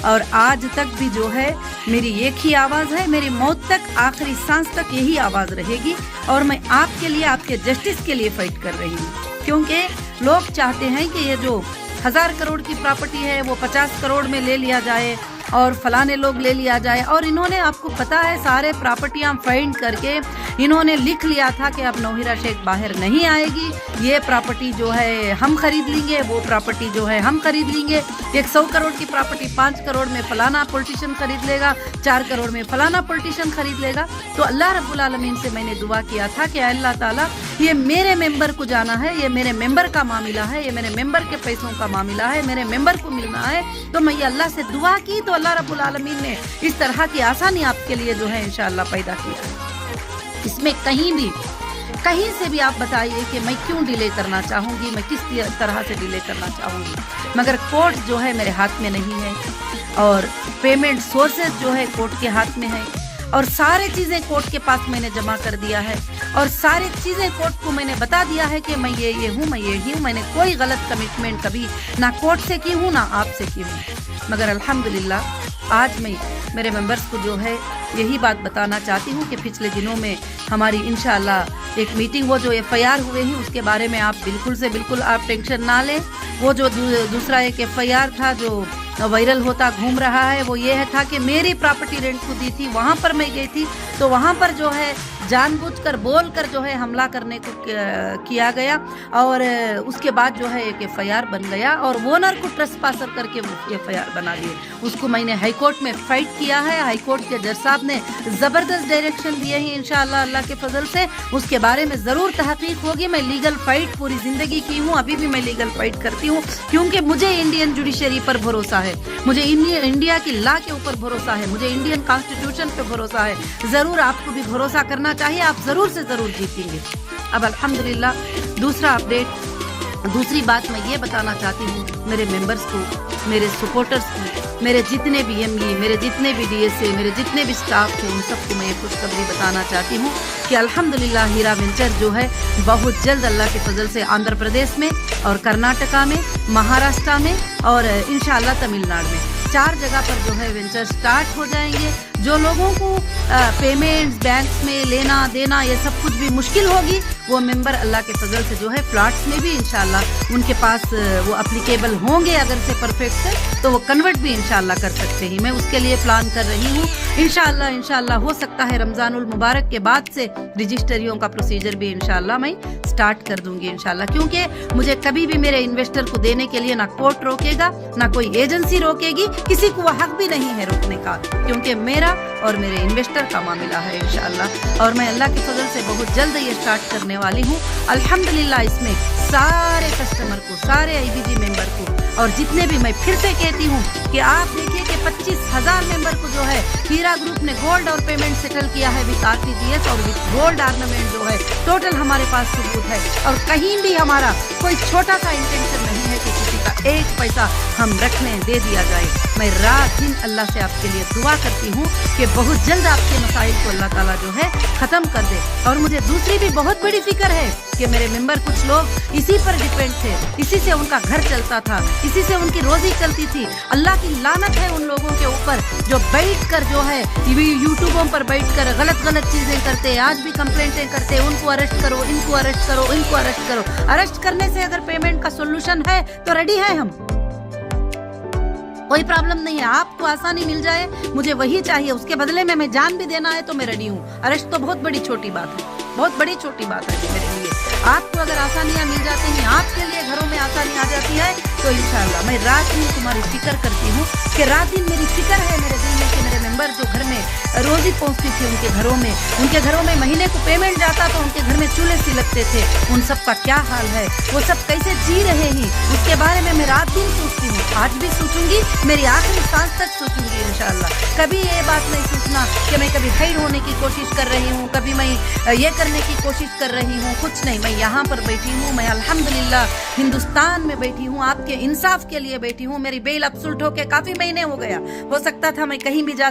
اور آج تک بھی جو ہے میری ایک ہی آواز ہے, میری موت تک, آخری سانس تک یہی آواز رہے گی. اور میں آپ کے لیے, آپ کے جسٹس کے لیے فائٹ کر رہی ہوں, کیونکہ لوگ چاہتے ہیں کہ یہ جو 1000 کروڑ کی پراپرٹی ہے وہ 50 کروڑ میں لے لیا جائے اور فلانے لوگ لے لیا جائے. اور انہوں نے, آپ کو پتا ہے, سارے پراپرٹیاں فائنڈ کر کے انہوں نے لکھ لیا تھا کہ اب نوہیرا شیخ باہر نہیں آئے گی, یہ پراپرٹی جو ہے ہم خرید لیں گے, وہ پراپرٹی جو ہے ہم خرید لیں گے. 100 کروڑ کی پراپرٹی 5 کروڑ میں فلانا پولیٹیشین خرید لے گا, 4 کروڑ میں فلانا پولیٹیشین خرید لے گا. تو اللہ رب العالمین سے میں نے دعا کیا تھا کہ اللہ تعالیٰ یہ میرے ممبر کو جانا ہے, یہ میرے ممبر کا معاملہ ہے, یہ میرے ممبر کے پیسوں کا معاملہ ہے, میرے ممبر کو ملنا ہے. تو میں یہ اللہ سے دعا کی تو اللہ رب العالمین نے اس طرح کی آسانی آپ کے لیے جو ہے انشاءاللہ پیدا کیا ہے. اس میں کہیں سے بھی آپ بتائیے کہ میں کیوں ڈیلے کرنا چاہوں گی, میں کس طرح سے ڈیلے کرنا چاہوں گی, مگر کورٹ جو ہے میرے ہاتھ میں نہیں ہے, اور پیمنٹ سورسز جو ہے کورٹ کے ہاتھ میں ہے, اور سارے چیزیں کورٹ کے پاس میں نے جمع کر دیا ہے, اور ساری چیزیں کورٹ کو میں نے بتا دیا ہے کہ میں یہ ہوں, میں یہ ہوں. میں نے کوئی غلط کمٹمنٹ کبھی نہ کورٹ سے کی ہوں نہ آپ سے کی ہوں. مگر الحمدللہ آج میں میرے ممبرز کو جو ہے یہی بات بتانا چاہتی ہوں کہ پچھلے دنوں میں ہماری انشاءاللہ ایک میٹنگ, وہ جو FIR ہوئے ہیں اس کے بارے میں آپ بالکل سے بالکل آپ ٹینشن نہ لیں. وہ جو دوسرا ایک FIR تھا جو وائرل ہوتا گھوم رہا ہے, وہ یہ تھا کہ میری پراپرٹی رینٹ کو دی تھی, وہاں پر میں گئی تھی تو وہاں پر جو ہے جان بوجھ کر بول کر جو ہے حملہ کرنے کو کیا گیا, اور اس کے بعد جو ہے ایک FIR بن گیا, اور وونر کو ٹریسپاسر کر کے FIR بنا دیے. اس کو میں نے ہائی کورٹ میں فائٹ کیا ہے. ہائی کورٹ کے جج صاحب نے زبردست ڈائریکشن دیے ہیں انشاءاللہ اللہ کے فضل سے. اس کے بارے میں ضرور تحقیق ہوگی. میں لیگل فائٹ پوری زندگی کی ہوں, ابھی بھی میں لیگل فائٹ کرتی ہوں, کیونکہ مجھے انڈین جوڈیشری پر بھروسہ ہے, مجھے انڈیا کی لا کے اوپر بھروسہ ہے, مجھے انڈین کانسٹیٹیوشن پہ بھروسہ ہے. ضرور آپ کو بھی بھروسہ کرنا چاہیے, آپ ضرور سے ضرور جیتیں گے. اب الحمدللہ دوسرا اپڈیٹ, دوسری بات میں یہ بتانا چاہتی ہوں میرے ممبرز کو, میرے سپورٹرز کو, میرے جتنے بھی ME, میرے جتنے بھی DSA, میرے جتنے بھی سٹاف ہیں, ان سب کو میں یہ خوشخبری بتانا چاہتی ہوں کہ الحمدللہ ہیرا وینچر جو ہے بہت جلد اللہ کے فضل سے آندھرا پردیش میں اور کرناٹکا میں, مہاراشٹرا میں اور انشاءاللہ تمل ناڈو میں 4 جگہ پر جو ہے وینچر سٹارٹ ہو جائیں گے. جو لوگوں کو پیمنٹس بینکس میں لینا دینا یہ سب کچھ بھی مشکل ہوگی, وہ ممبر اللہ کے فضل سے جو ہے پلاٹس میں بھی انشاءاللہ ان کے پاس وہ اپلیکیبل ہوں گے, اگر سے پرفیکٹ ہے تو وہ کنورٹ بھی انشاءاللہ کر سکتے ہیں. میں اس کے لیے پلان کر رہی ہوں. انشاءاللہ ہو سکتا ہے رمضان المبارک کے بعد سے رجسٹریوں کا پروسیجر بھی انشاءاللہ میں سٹارٹ کر دوں گی انشاءاللہ, کیونکہ مجھے کبھی بھی میرے انویسٹر کو دینے کے لیے نہ کورٹ روکے گا نہ کوئی ایجنسی روکے گی, کسی کو وہ حق بھی نہیں ہے روکنے کا, کیونکہ میرا اور میرے انویسٹر کا معاملہ ہے انشاءاللہ. اور میں اللہ کے فضل سے بہت جلد یہ سٹارٹ کرنے والی ہوں الحمدللہ. اس میں سارے کسٹمر کو, سارے IBG ممبر کو, اور جتنے بھی, میں پھر سے کہتی ہوں کہ آپ دیکھیے کہ 25,000 ممبر کو جو ہے ہیرا گروپ نے گولڈ اور پیمنٹ سیٹل کیا ہے وتھ RTGS اور وتھ گولڈ آرنامنٹ جو ہے ٹوٹل ہمارے پاس ثبوت ہے, اور کہیں بھی ہمارا کوئی چھوٹا سا انٹینشن نہیں ہے کہ کسی کا ایک پیسہ ہم رکھنے دے دیا جائے. میں رات دن اللہ سے آپ کے لیے دعا کرتی ہوں کہ بہت جلد آپ کے مسائل کو اللہ تعالیٰ جو ہے ختم کر دے. اور مجھے دوسری بھی بہت بڑی فکر ہے کہ میرے ممبر کچھ لوگ اسی پر ڈیپینڈ تھے, اسی سے ان کا گھر چلتا تھا, اسی سے ان کی روزی چلتی تھی. اللہ کی لعنت ہے ان لوگوں کے اوپر جو بیٹھ کر جو ہے یوٹیوبوں پر بیٹھ کر غلط چیزیں کرتے, آج بھی کمپلینٹیں کرتے, ان کو اریسٹ کرو, ان کو اریسٹ کرو, ان کو اریسٹ کرو. اریسٹ کرنے سے اگر پیمنٹ کا سولوشن ہے تو ریڈی ہے ہم, کوئی پرابلم نہیں ہے. آپ کو آسانی مل جائے مجھے وہی چاہیے, اس کے بدلے میں جان بھی دینا ہے تو میں ریڈی ہوں. اریسٹ تو بہت بڑی چھوٹی بات ہے, بہت بڑی چھوٹی بات ہے میرے لیے. آپ کو اگر آسانیاں مل جاتی ہیں, آپ کے لیے گھروں میں آسانی آ جاتی ہے تو انشاءاللہ میں رات دن تمہاری فکر کرتی ہوں, کہ رات دن میری فکر ہے میرے دل میں کہ میرے ممبر جو گھر میں روزی پہنچتی تھی ان کے گھروں میں مہینے کو پیمنٹ جاتا تو ان کے گھر میں چولہے سلگتے تھے, ان سب کا کیا حال ہے, وہ سب کیسے جی رہے ہیں, اس کے بارے میں رات دن سوچتی ہوں. آج بھی سوچوں گی, میری آخری سانس تک سوچوں گی انشاءاللہ. کبھی یہ بات نہیں سوچنا کہ میں کبھی ہائڈ ہونے کی کوشش کر رہی ہوں, کبھی میں یہ کرنے کی کوشش کر رہی ہوں, کچھ نہیں. میں یہاں پر بیٹھی ہوں, میں الحمدللہ ہندوستان میں بیٹھی ہوں, آپ کے انصاف کے لیے بیٹھی ہوں. میری بیل اب سلٹ ہو کے کافی مہینے ہو گیا, ہو سکتا تھا میں کہیں بھی جا